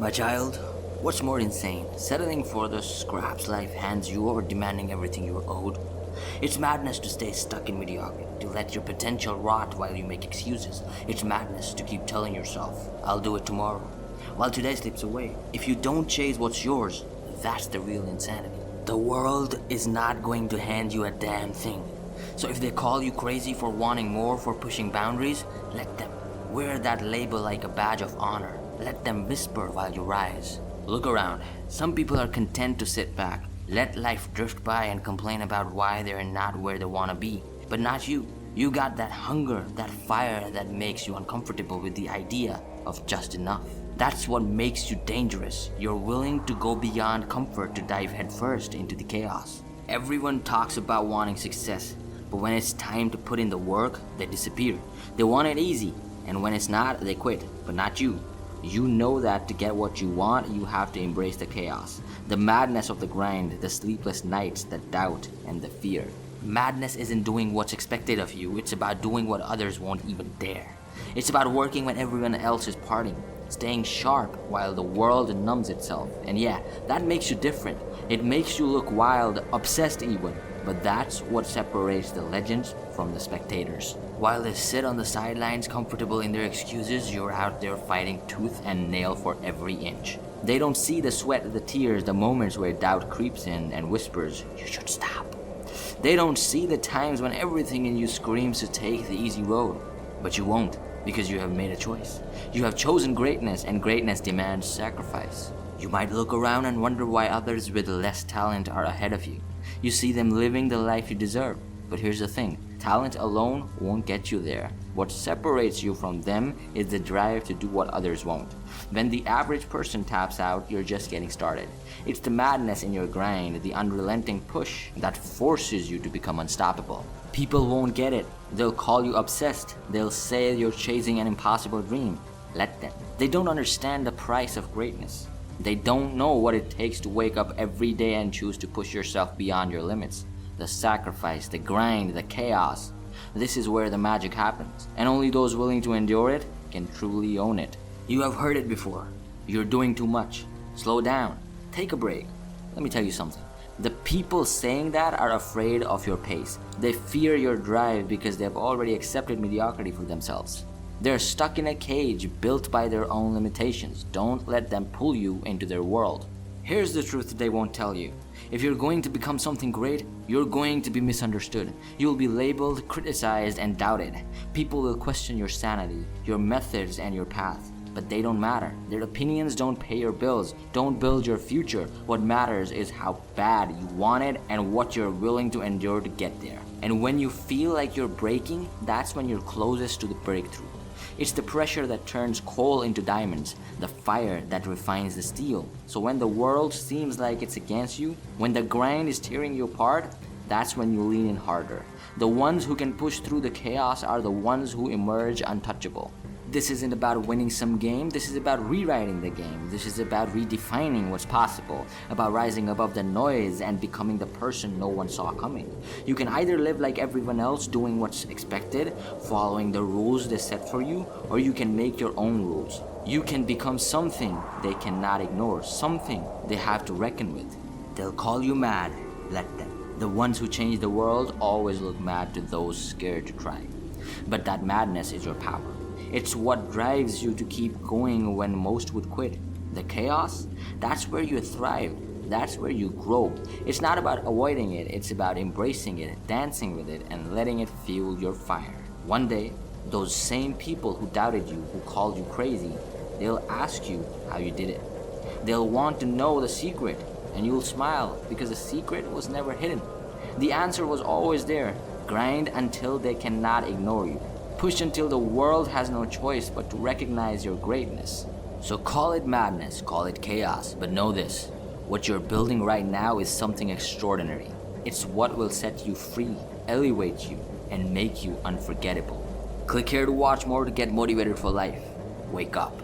My child, what's more insane, settling for the scraps life hands you or demanding everything you're owed? It's madness to stay stuck in mediocrity, to let your potential rot while you make excuses. It's madness to keep telling yourself, I'll do it tomorrow, while today slips away. If you don't chase what's yours, that's the real insanity. The world is not going to hand you a damn thing. So if they call you crazy for wanting more, for pushing boundaries, let them. Wear that label like a badge of honor. Let them whisper while you rise. Look around. Some people are content to sit back, let life drift by and complain about why they're not where they want to be. But not you. You got that hunger, that fire that makes you uncomfortable with the idea of just enough. That's what makes you dangerous. You're willing to go beyond comfort to dive headfirst into the chaos. Everyone talks about wanting success, but when it's time to put in the work, they disappear. They want it easy, and when it's not, they quit. But not you. You know that to get what you want, you have to embrace the chaos, the madness of the grind, the sleepless nights, the doubt, and the fear. Madness isn't doing what's expected of you, it's about doing what others won't even dare. It's about working when everyone else is partying, staying sharp while the world numbs itself. And yeah, that makes you different. It makes you look wild, obsessed even. But that's what separates the legends from the spectators. While they sit on the sidelines comfortable in their excuses, you're out there fighting tooth and nail for every inch. They don't see the sweat, the tears, the moments where doubt creeps in and whispers, you should stop. They don't see the times when everything in you screams to take the easy road. But you won't, because you have made a choice. You have chosen greatness, and greatness demands sacrifice. You might look around and wonder why others with less talent are ahead of you. You see them living the life you deserve. But here's the thing, talent alone won't get you there. What separates you from them is the drive to do what others won't. When the average person taps out, you're just getting started. It's the madness in your grind, the unrelenting push that forces you to become unstoppable. People won't get it. They'll call you obsessed. They'll say you're chasing an impossible dream. Let them. They don't understand the price of greatness. They don't know what it takes to wake up every day and choose to push yourself beyond your limits. The sacrifice, the grind, the chaos. This is where the magic happens, and only those willing to endure it can truly own it. You have heard it before. You're doing too much. Slow down. Take a break. Let me tell you something. The people saying that are afraid of your pace. They fear your drive because they've already accepted mediocrity for themselves. They're stuck in a cage built by their own limitations. Don't let them pull you into their world. Here's the truth they won't tell you. If you're going to become something great, you're going to be misunderstood. You'll be labeled, criticized, and doubted. People will question your sanity, your methods, and your path. But they don't matter. Their opinions don't pay your bills, don't build your future. What matters is how bad you want it and what you're willing to endure to get there. And when you feel like you're breaking, that's when you're closest to the breakthrough. It's the pressure that turns coal into diamonds, the fire that refines the steel. So when the world seems like it's against you, when the grind is tearing you apart, that's when you lean in harder. The ones who can push through the chaos are the ones who emerge untouchable. This isn't about winning some game, this is about rewriting the game. This is about redefining what's possible, about rising above the noise and becoming the person no one saw coming. You can either live like everyone else, doing what's expected, following the rules they set for you, or you can make your own rules. You can become something they cannot ignore, something they have to reckon with. They'll call you mad, let them. The ones who change the world always look mad to those scared to try. But that madness is your power. It's what drives you to keep going when most would quit. The chaos, that's where you thrive. That's where you grow. It's not about avoiding it, it's about embracing it, dancing with it, and letting it fuel your fire. One day, those same people who doubted you, who called you crazy, they'll ask you how you did it. They'll want to know the secret, and you'll smile because the secret was never hidden. The answer was always there. Grind until they cannot ignore you. Push until the world has no choice but to recognize your greatness. So call it madness, call it chaos, but know this. What you're building right now is something extraordinary. It's what will set you free, elevate you, and make you unforgettable. Click here to watch more to get motivated for life. Wake up.